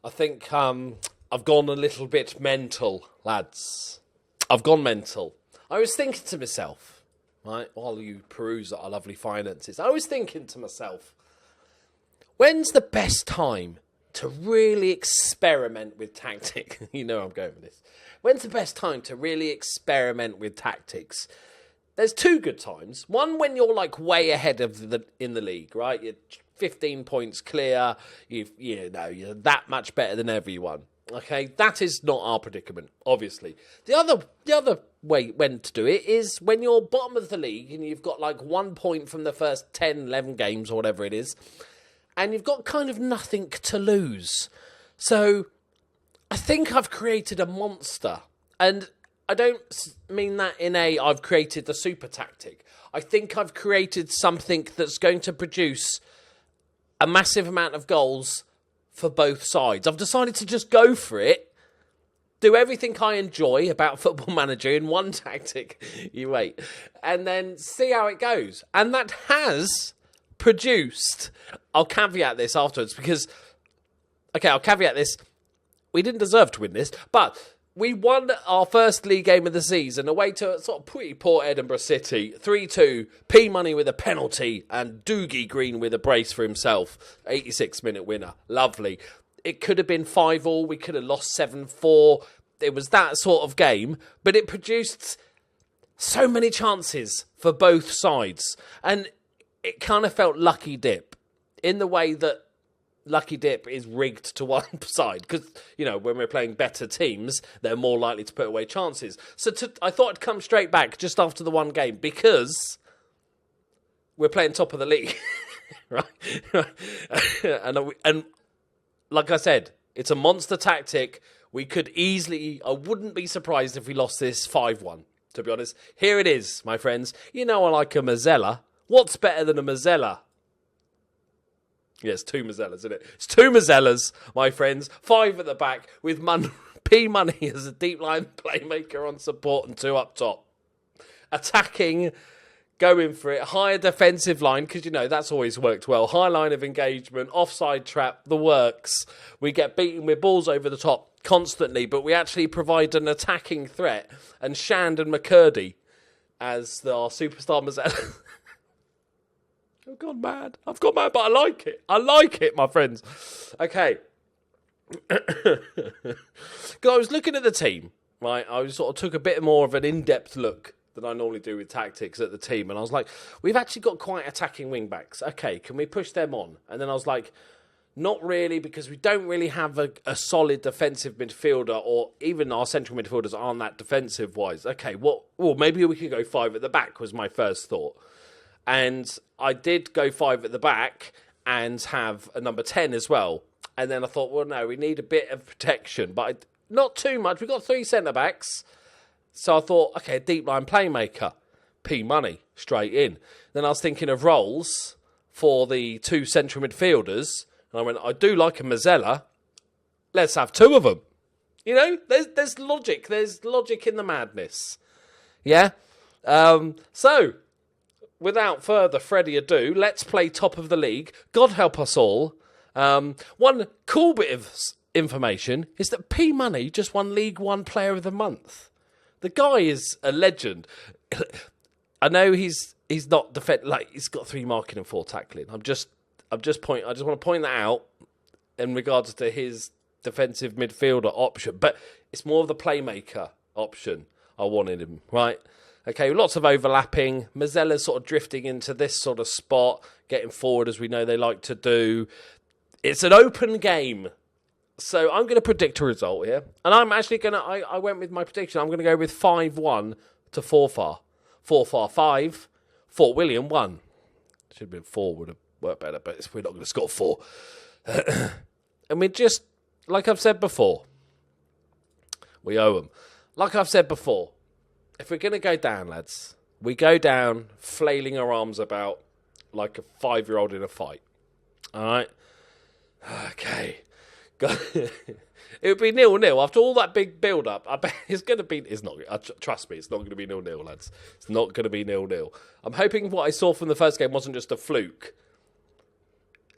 I think I've gone a little bit mental, lads. I've gone mental. I was thinking to myself, right, while you peruse our lovely finances, I was thinking to myself, when's the best time to really experiment with tactics? You know I'm going with this. When's the best time to really experiment with tactics? There's two good times. One, when you're like way ahead of in the league, right? You're 15 points clear. You're that much better than everyone. Okay, that is not our predicament, obviously. The other way when to do it is when you're bottom of the league and you've got like 1 point from the first 10, 11 games or whatever it is, and you've got kind of nothing to lose. So I think I've created a monster. And I don't mean that in I've created the super tactic. I think I've created something that's going to produce a massive amount of goals for both sides. I've decided to just go for it, do everything I enjoy about Football Manager in one tactic, you wait, and then see how it goes. And that has produced, I'll caveat this afterwards because, I'll caveat this, we didn't deserve to win this, but we won our first league game of the season away to sort of pretty poor Edinburgh City. 3-2, P-Money with a penalty, and Doki Green with a brace for himself. 86-minute winner. Lovely. It could have been 5-5. We could have lost 7-4. It was that sort of game, but it produced so many chances for both sides. And it kind of felt lucky dip in the way that lucky dip is rigged to one side because, when we're playing better teams, they're more likely to put away chances. So I thought I'd come straight back just after the one game because we're playing top of the league, right? and like I said, it's a monster tactic. We could easily, I wouldn't be surprised if we lost this 5-1, to be honest. Here it is, my friends. I like a Mazzella. What's better than a Mazzella? Yeah, it's 2 Mazzellas, isn't it? It's 2 Mazzellas, my friends. 5 at the back with P-Money as a deep line playmaker on support and 2 up top. Attacking, going for it. Higher defensive line, because, that's always worked well. High line of engagement, offside trap, the works. We get beaten with balls over the top constantly, but we actually provide an attacking threat. And Shand and McCurdy as our superstar Mazzella. I've gone mad, but I like it. I like it, my friends. Okay. Because I was looking at the team, right? I sort of took a bit more of an in-depth look than I normally do with tactics at the team. And I was like, we've actually got quite attacking wing-backs. Okay, can we push them on? And then I was like, not really, because we don't really have a solid defensive midfielder, or even our central midfielders aren't that defensive-wise. Okay, maybe we could go 5 at the back was my first thought. And I did go 5 at the back and have a number 10 as well. And then I thought, well, no, we need a bit of protection, but not too much. We've got 3 centre-backs. So I thought, okay, a deep line playmaker. P-Money, straight in. Then I was thinking of roles for the 2 central midfielders. And I went, I do like a Mazzella. Let's have 2 of them. There's logic. There's logic in the madness. Yeah? So, without further Freddie ado, let's play top of the league. God help us all. One cool bit of information is that P-Money just won League One Player of the Month. The guy is a legend. I know he's not he's got 3 marking and 4 tackling. I just want to point that out in regards to his defensive midfielder option, but it's more of the playmaker option I wanted him, right? Okay, lots of overlapping. Mazzella's sort of drifting into this sort of spot, getting forward as we know they like to do. It's an open game. So I'm going to predict a result here. And I'm actually going to, I went with my prediction. I'm going to go with 5-1 to 4-4. 4-4, 5. Fort William, 1. Should have been 4, would have worked better, but we're not going to score 4. And we just, like I've said before, we owe them. Like I've said before, if we're going to go down, lads, we go down flailing our arms about like a 5-year-old in a fight. All right? Okay. It would be 0-0 after all that big build-up. I bet it's going to be... It's not. Trust me, it's not going to be 0-0, lads. It's not going to be 0-0. I'm hoping what I saw from the first game wasn't just a fluke.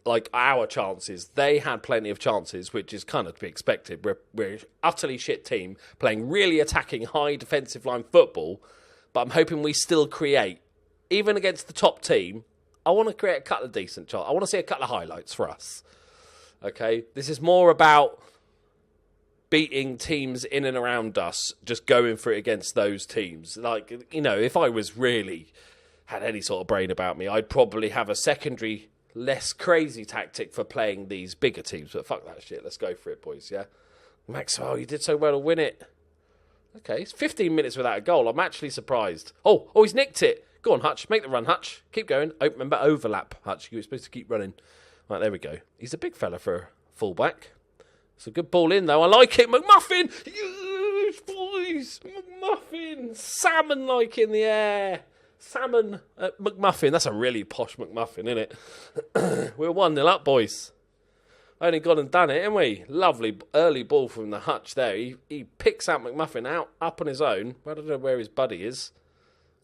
like our chances. They had plenty of chances, which is kind of to be expected. We're an utterly shit team playing really attacking, high defensive line football, but I'm hoping we still create, even against the top team. I want to create a couple of decent chances. I want to see a couple of highlights for us. Okay, this is more about beating teams in and around us, just going for it against those teams. Like, you know, if I was really had any sort of brain about me, I'd probably have a secondary, less crazy tactic for playing these bigger teams. But fuck that shit. Let's go for it, boys, yeah? Maxwell, you did so well to win it. Okay, it's 15 minutes without a goal. I'm actually surprised. Oh, he's nicked it. Go on, Hutch. Make the run, Hutch. Keep going. Oh, remember, overlap, Hutch. You're supposed to keep running. Right, there we go. He's a big fella for a fullback. It's a good ball in, though. I like it. McMuffin! Yes, boys! McMuffin! Salmon-like in the air. Salmon at McMuffin. That's a really posh McMuffin, isn't it? We're 1-0 up, boys. Only gone and done it, haven't we? Lovely early ball from the Hutch there. He picks out McMuffin out up on his own. I don't know where his buddy is.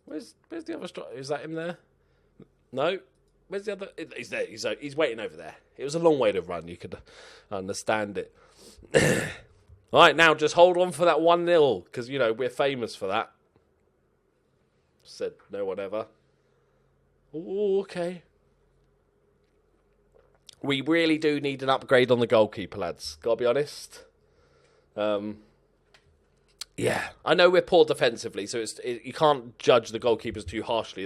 Where's the other striker? Is that him there? No. Where's the other? He's there. He's waiting over there. It was a long way to run. You could understand it. All right, now just hold on for that 1-0 because, you know, we're famous for that. Said no one ever. Oh, okay. We really do need an upgrade on the goalkeeper, lads. Gotta be honest. Yeah, I know we're poor defensively, so you can't judge the goalkeepers too harshly.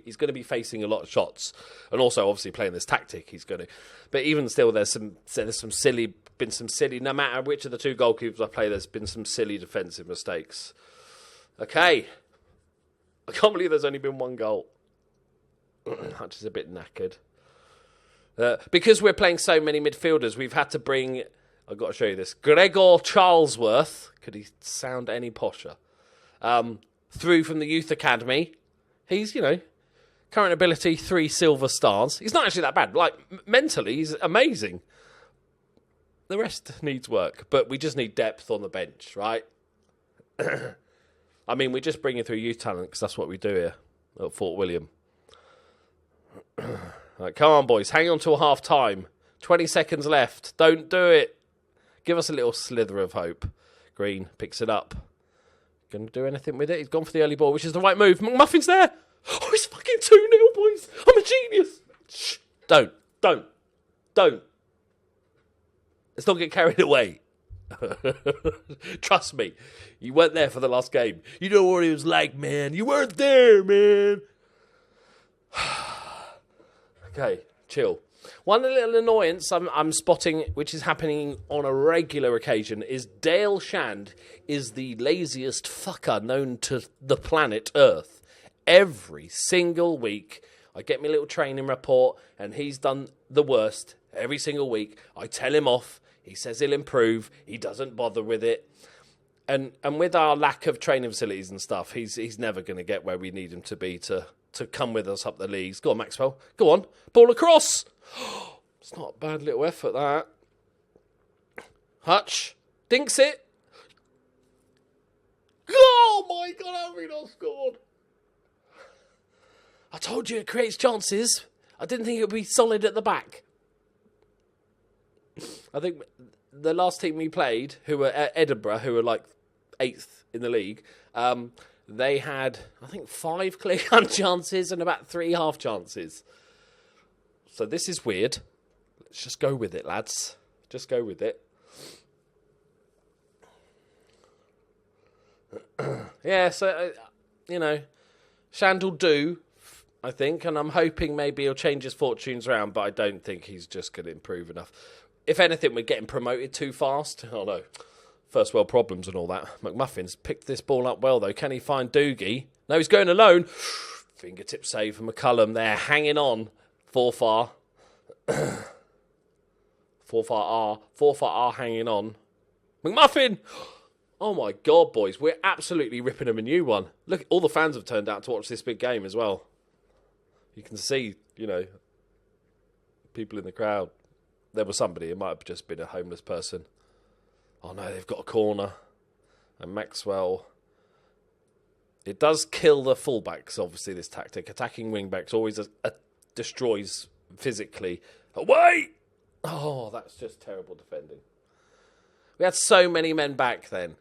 He's going to be facing a lot of shots, and also obviously playing this tactic. He's going to, but even still, there's some silly. No matter which of the two goalkeepers I play, there's been some silly defensive mistakes. Okay, I can't believe there's only been one goal. Hutch is a bit knackered. Because we're playing so many midfielders, we've had to bring, I've got to show you this, Gregor Charlesworth, could he sound any posher, through from the Youth Academy. He's, you know, current ability, 3 silver stars. He's not actually that bad. Like, mentally, he's amazing. The rest needs work, but we just need depth on the bench, right? I mean, we just bring it through youth talent because that's what we do here at Fort William. Right, come on, boys. Hang on till half time. 20 seconds left. Don't do it. Give us a little slither of hope. Green picks it up. Going to do anything with it? He's gone for the early ball, which is the right move. McMuffin's there. Oh, it's fucking 2-0, boys. I'm a genius. Shh. Don't. Let's not get carried away. Trust me. You weren't there for the last game. You know what it was like, man. You weren't there, man. Okay, chill. One little annoyance I'm spotting, which is happening on a regular occasion, is Dale Shand is the laziest fucker known to the planet Earth. Every single week, I get my little training report, and he's done the worst. Every single week, I tell him off. He says he'll improve. He doesn't bother with it. And with our lack of training facilities and stuff, he's never going to get where we need him to be to come with us up the leagues. Go on, Maxwell. Go on. Ball across. It's not a bad little effort, that. Hutch. Dinks it. Oh, my God. How have we not scored? I told you it creates chances. I didn't think it would be solid at the back. I think the last team we played, who were at Edinburgh, who were like 8th in the league, they had, I think, 5 clear-cut chances and about 3 half chances. So this is weird. Let's just go with it, lads. Just go with it. Yeah, so, you know, Shand will do, I think, and I'm hoping maybe he'll change his fortunes around, but I don't think he's just going to improve enough. If anything, we're getting promoted too fast. Oh, no. First world problems and all that. McMuffin's picked this ball up well, though. Can he find Doki? No, he's going alone. Fingertip save from McCullum there, hanging on. Forfar R hanging on. McMuffin! Oh, my God, boys. We're absolutely ripping him a new one. Look, all the fans have turned out to watch this big game as well. You can see, you know, people in the crowd. There was somebody. It might have just been a homeless person. Oh, no, they've got a corner. And Maxwell. It does kill the fullbacks, obviously, this tactic. Attacking wingbacks always destroys physically. Away! Oh, that's just terrible defending. We had so many men back then.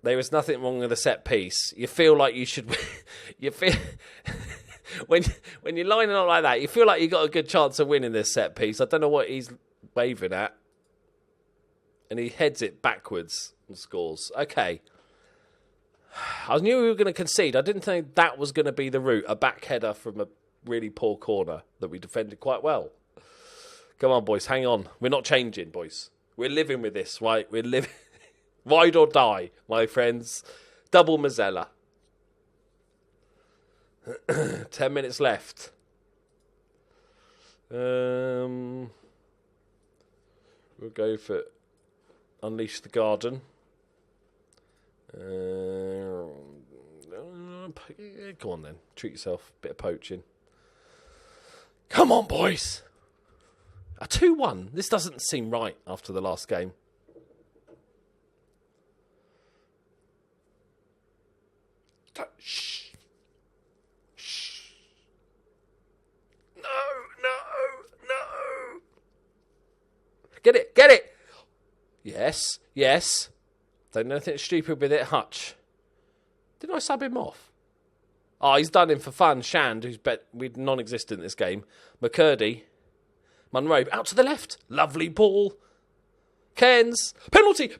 There was nothing wrong with a set piece. You feel like you should... you feel... when you're lining up like that, you feel like you got a good chance of winning this set piece. I don't know what he's waving at. And he heads it backwards and scores. Okay. I knew we were going to concede. I didn't think that was going to be the route. A back header from a really poor corner that we defended quite well. Come on, boys. Hang on. We're not changing, boys. We're living with this, right? We're living... Ride or die, my friends. Double Mazzella. 10 minutes left. We'll go for Unleash the Garden. Go on then. Treat yourself. Bit of poaching. Come on, boys. A 2-1. This doesn't seem right after the last game. Shh. Shh. No. Get it. Yes. Don't do anything stupid with it, Hutch. Didn't I sub him off? Oh, he's done him for fun. Shand, who's non-existent in this game. McCurdy. Munro, out to the left. Lovely ball. Cairns. Penalty.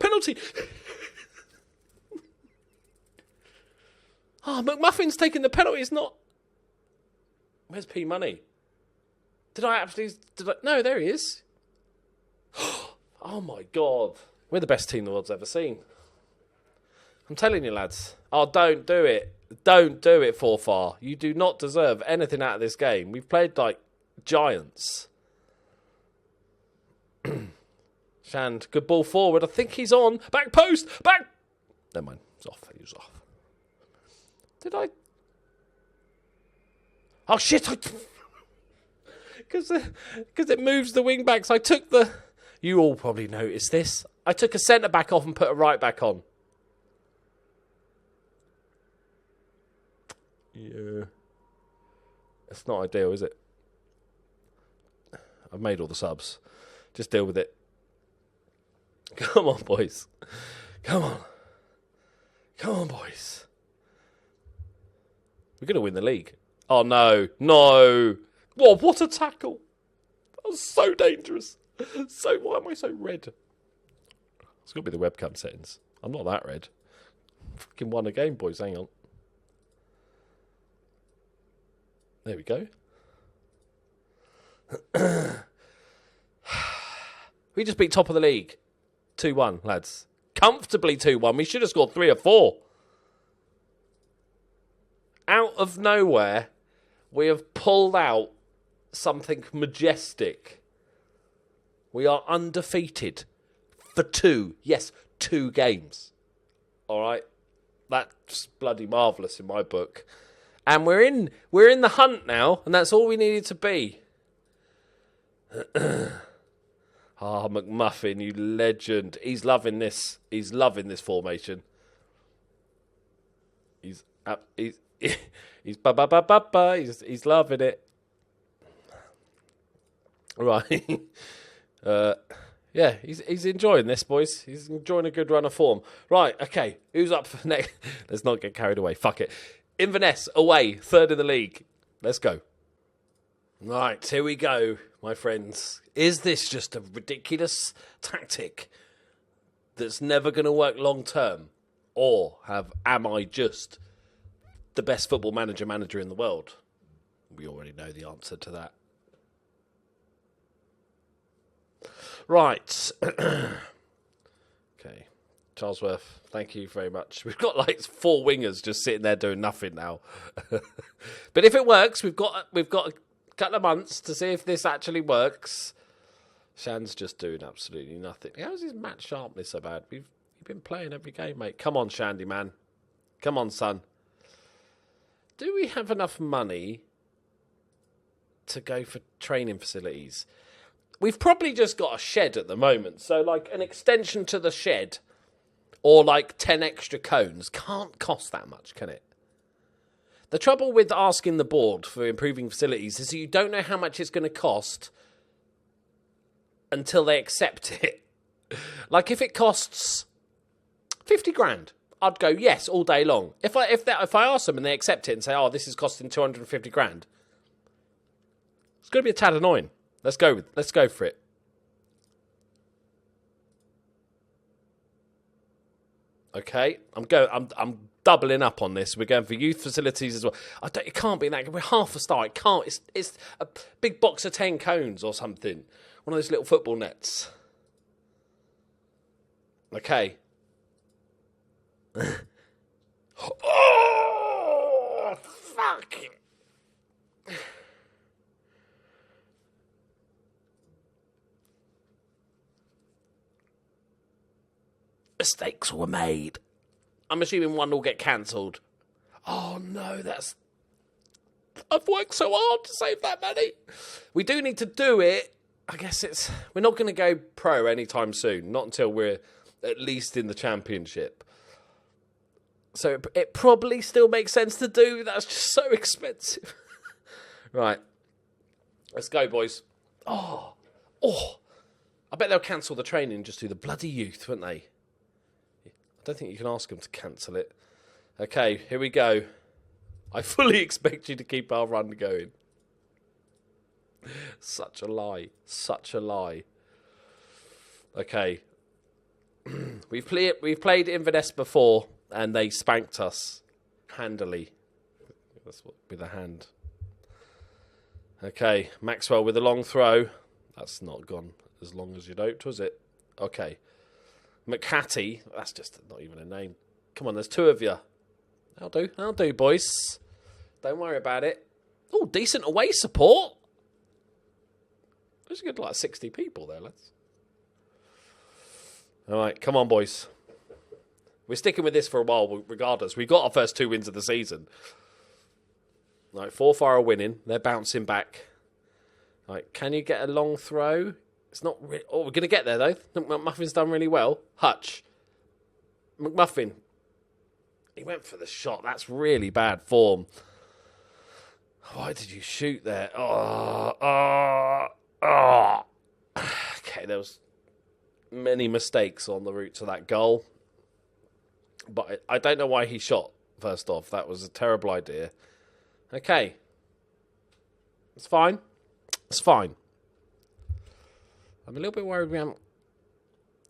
Oh, McMuffin's taking the penalty. It's not... Where's P Money? No, there he is. Oh, my God. We're the best team the world's ever seen. I'm telling you, lads. Oh, don't do it. Don't do it, Forfar. You do not deserve anything out of this game. We've played like giants. Shand, good ball forward. I think he's on. Back post. Back. Never mind. He's off. He was off. Did I? Oh, shit. Because it moves the wing backs. I took the... You all probably noticed this. I took a centre back off and put a right back on. Yeah. It's not ideal, is it? I've made all the subs. Just deal with it. Come on, boys. Come on, boys. We're going to win the league. Oh, no. Oh, what a tackle. That was so dangerous. Why am I so red? It's got to be the webcam settings. I'm not that red. Fucking won a game, boys. Hang on. There we go. We just beat top of the league. 2-1, lads. Comfortably 2-1. We should have scored 3 or 4. Out of nowhere, we have pulled out something majestic. We are undefeated for 2 games. All right? That's bloody marvellous in my book. And we're in the hunt now, and that's all we needed to be. McMuffin, you legend. He's loving this. He's loving this formation. He's loving it. Right. Yeah, he's enjoying this, boys. He's enjoying a good run of form. Right, okay. Who's up for next? Let's not get carried away. Fuck it. Inverness, away, 3rd in the league. Let's go. Right, here we go, my friends. Is this just a ridiculous tactic that's never going to work long term? Or am I just the best football manager in the world? We already know the answer to that. Right. Okay. Charlesworth, thank you very much. We've got like 4 wingers just sitting there doing nothing now. But if it works, we've got a couple of months to see if this actually works. Shan's just doing absolutely nothing. How's his match sharpness so bad? You've been playing every game, mate. Come on, Shandy, man. Come on, son. Do we have enough money to go for training facilities? We've probably just got a shed at the moment. So, like, an extension to the shed or, like, 10 extra cones can't cost that much, can it? The trouble with asking the board for improving facilities is that you don't know how much it's going to cost until they accept it. Like, if it costs 50 grand, I'd go yes all day long. If I ask them and they accept it and say, oh, this is costing 250 grand, it's going to be a tad annoying. Let's go for it. Okay, I'm doubling up on this. We're going for youth facilities as well. It can't be that. We're half a star. It can't. It's a big box of 10 cones or something. One of those little football nets. Okay. Oh, fuck. Mistakes were made. I'm assuming one will get cancelled. Oh no, I've worked so hard to save that money. We do need to do it. I guess we're not going to go pro anytime soon. Not until we're at least in the championship. So it probably still makes sense to do. That's just so expensive. Right. Let's go, boys. Oh. I bet they'll cancel the training and just do the bloody youth, won't they? I don't think you can ask them to cancel it. Okay, here we go. I fully expect you to keep our run going. Such a lie. Such a lie. Okay. We've played Inverness before, and they spanked us handily. That's what, with a hand. Okay, Maxwell with a long throw. That's not gone as long as you'd hoped, was it? Okay. McHattie. That's just not even a name. Come on, there's two of you. That'll do, boys. Don't worry about it. Oh, decent away support. There's a good 60 people there, lads. All right, come on, boys. We're sticking with this for a while, regardless. We've got our first 2 wins of the season. Right, 4-4 are winning. They're bouncing back. Right, can you get a long throw? It's not really... Oh, we're going to get there, though. McMuffin's done really well. Hutch. McMuffin. He went for the shot. That's really bad form. Why did you shoot there? Oh. Okay, there was many mistakes on the route to that goal. But I don't know why he shot, first off. That was a terrible idea. Okay. It's fine. It's fine. I'm a little bit worried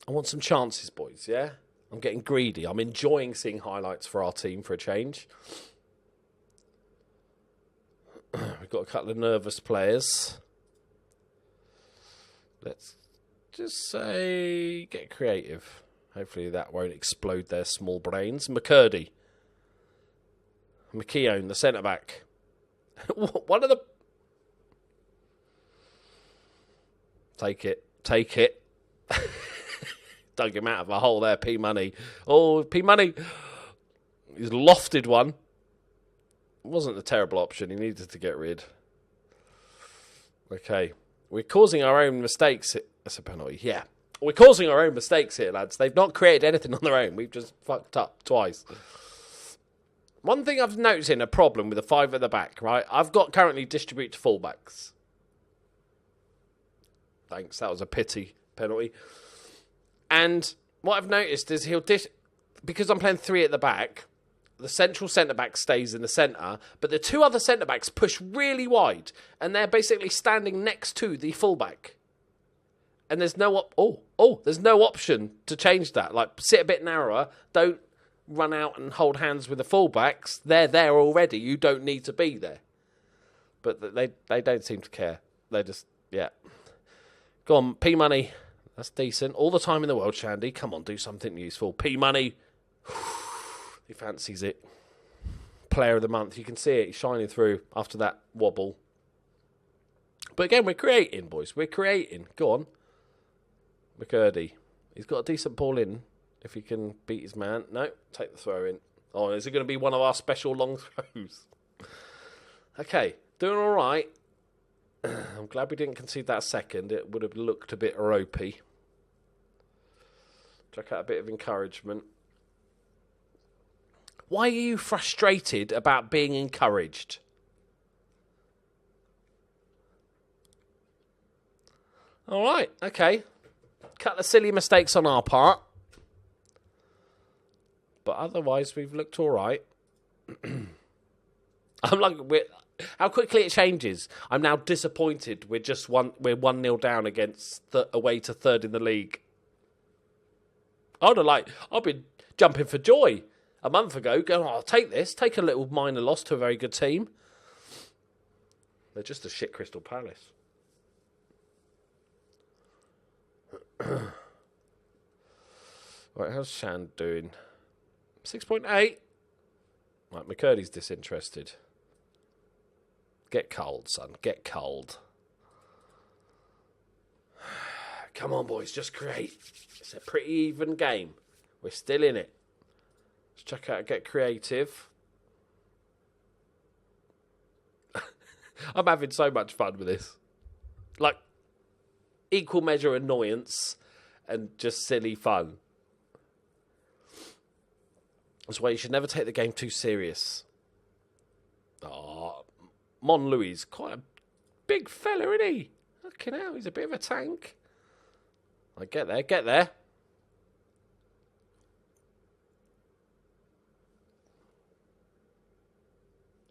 I want some chances, boys, yeah? I'm getting greedy. I'm enjoying seeing highlights for our team for a change. We've got a couple of nervous players. Let's just say get creative. Hopefully that won't explode their small brains. McCurdy. McKeown, the centre-back. One of the... Take it. Dug him out of a hole there, P-Money. Oh, P-Money. He's lofted one. It wasn't a terrible option. He needed to get rid. Okay. We're causing our own mistakes. That's a penalty. Yeah. We're causing our own mistakes here, lads. They've not created anything on their own. We've just fucked up twice. One thing I've noticed in a problem with the 5 at the back, right? I've got currently distribute to fullbacks. Thanks. That was a pity penalty. And what I've noticed is because I'm playing 3 at the back, the central centre-back stays in the centre, but the 2 other centre-backs push really wide, and they're basically standing next to the fullback. And there's no there's no option to change that. Like, sit a bit narrower, don't run out and hold hands with the fullbacks. They're there already. You don't need to be there. But they don't seem to care. They just, yeah. Go on, P-Money. That's decent. All the time in the world, Shandy. Come on, do something useful. P-Money. He fancies it. Player of the month. You can see it. He's shining through after that wobble. But again, we're creating, boys. We're creating. Go on. McCurdy. He's got a decent ball in. If he can beat his man. No, take the throw in. Oh, is it going to be one of our special long throws? Okay, doing all right. I'm glad we didn't concede that second. It would have looked a bit ropey. Check out a bit of encouragement. Why are you frustrated about being encouraged? All right, okay. Couple of silly mistakes on our part. But otherwise, we've looked all right. I'm like, how quickly it changes. I'm now disappointed. We're 1-0 down against away to third in the league. I've been jumping for joy a month ago, going, I'll take this, take a little minor loss to a very good team. They're just a shit Crystal Palace. Right, how's Shan doing? 6.8. Right, McCurdy's disinterested. Get cold, son. Get cold. Come on, boys. Just create. It's a pretty even game. We're still in it. Let's check out Get Creative. I'm having so much fun with this. Like, equal measure annoyance and just silly fun. That's why you should never take the game too serious. Oh, Mon Louis, quite a big fella, isn't he? Fucking hell, he's a bit of a tank. Like, get there.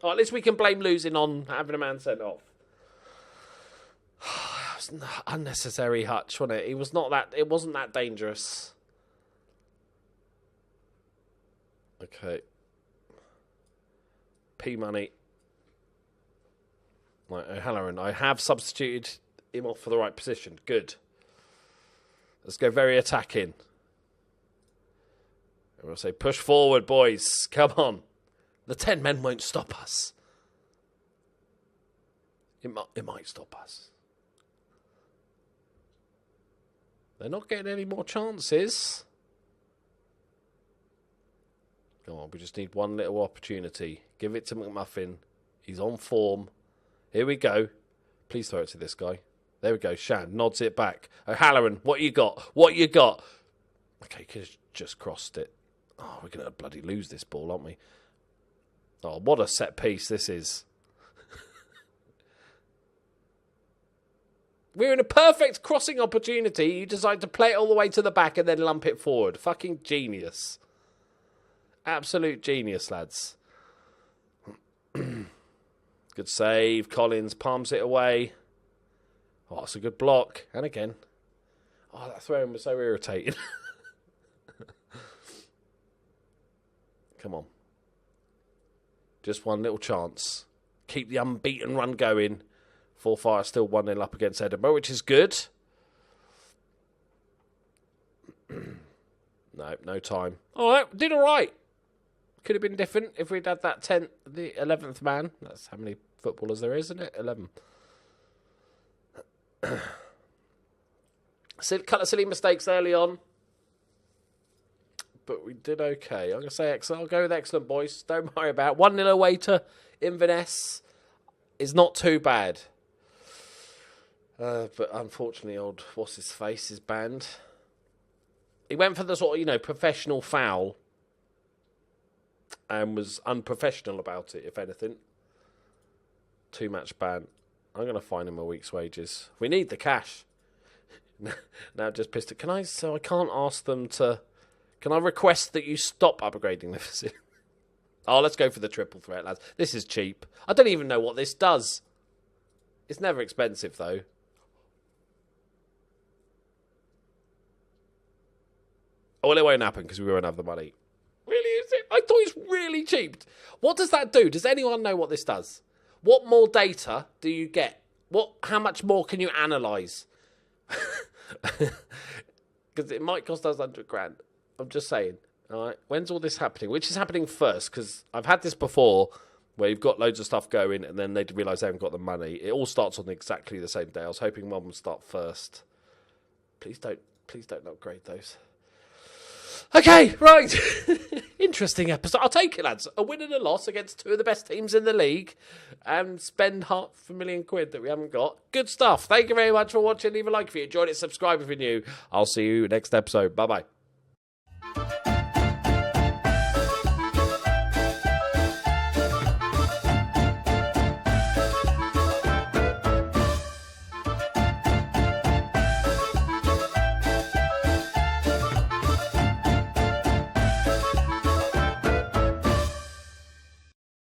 Oh, at least we can blame losing on having a man sent off. It was an unnecessary hutch, wasn't it? It wasn't that dangerous. Okay. P-Money. Right, O'Halloran. I have substituted him off for the right position. Good. Let's go very attacking. And we'll say, push forward, boys. Come on. The 10 men won't stop us. It might stop us. They're not getting any more chances. Come on, we just need one little opportunity. Give it to McMuffin. He's on form. Here we go. Please throw it to this guy. There we go. Shan nods it back. O'Halloran, what you got? What you got? Okay, could have just crossed it. Oh, we're going to bloody lose this ball, aren't we? Oh, what a set piece this is. We're in a perfect crossing opportunity. You decide to play it all the way to the back and then lump it forward. Fucking genius. Absolute genius, lads. Good save. Collins palms it away. Oh, it's a good block. And again. Oh, that throw-in was so irritating. Come on. Just one little chance. Keep the unbeaten run going. Forfire still 1-0 up against Edinburgh, which is good. No time. All right, did all right. Could have been different if we'd had that the 11th man. That's how many footballers there is, isn't it? 11. Couple of silly mistakes early on. But we did okay. I'm going to say excellent. I'll go with excellent, boys. Don't worry about it. 1-0 away to Inverness is not too bad. But unfortunately, old what's-his-face is banned. He went for the sort of, professional foul and was unprofessional about it, if anything. 2-match ban. I'm going to fine him a week's wages. We need the cash. Now just pissed it. I can't ask them to... Can I request that you stop upgrading the facility? Oh, let's go for the triple threat, lads. This is cheap. I don't even know what this does. It's never expensive, though. Oh, well, it won't happen because we won't have the money. Really, is it? I thought it was really cheap. What does that do? Does anyone know what this does? What more data do you get? How much more can you analyse? Because it might cost us £100,000. I'm just saying. All right. When's all this happening? Which is happening first? Because I've had this before where you've got loads of stuff going and then they realise they haven't got the money. It all starts on exactly the same day. I was hoping one would start first. Please don't upgrade those. Okay, right. Interesting episode. I'll take it, lads. A win and a loss against two of the best teams in the league and spend £500,000 that we haven't got. Good stuff. Thank you very much for watching. Leave a like if you enjoyed it. Subscribe if you're new. I'll see you next episode. Bye-bye.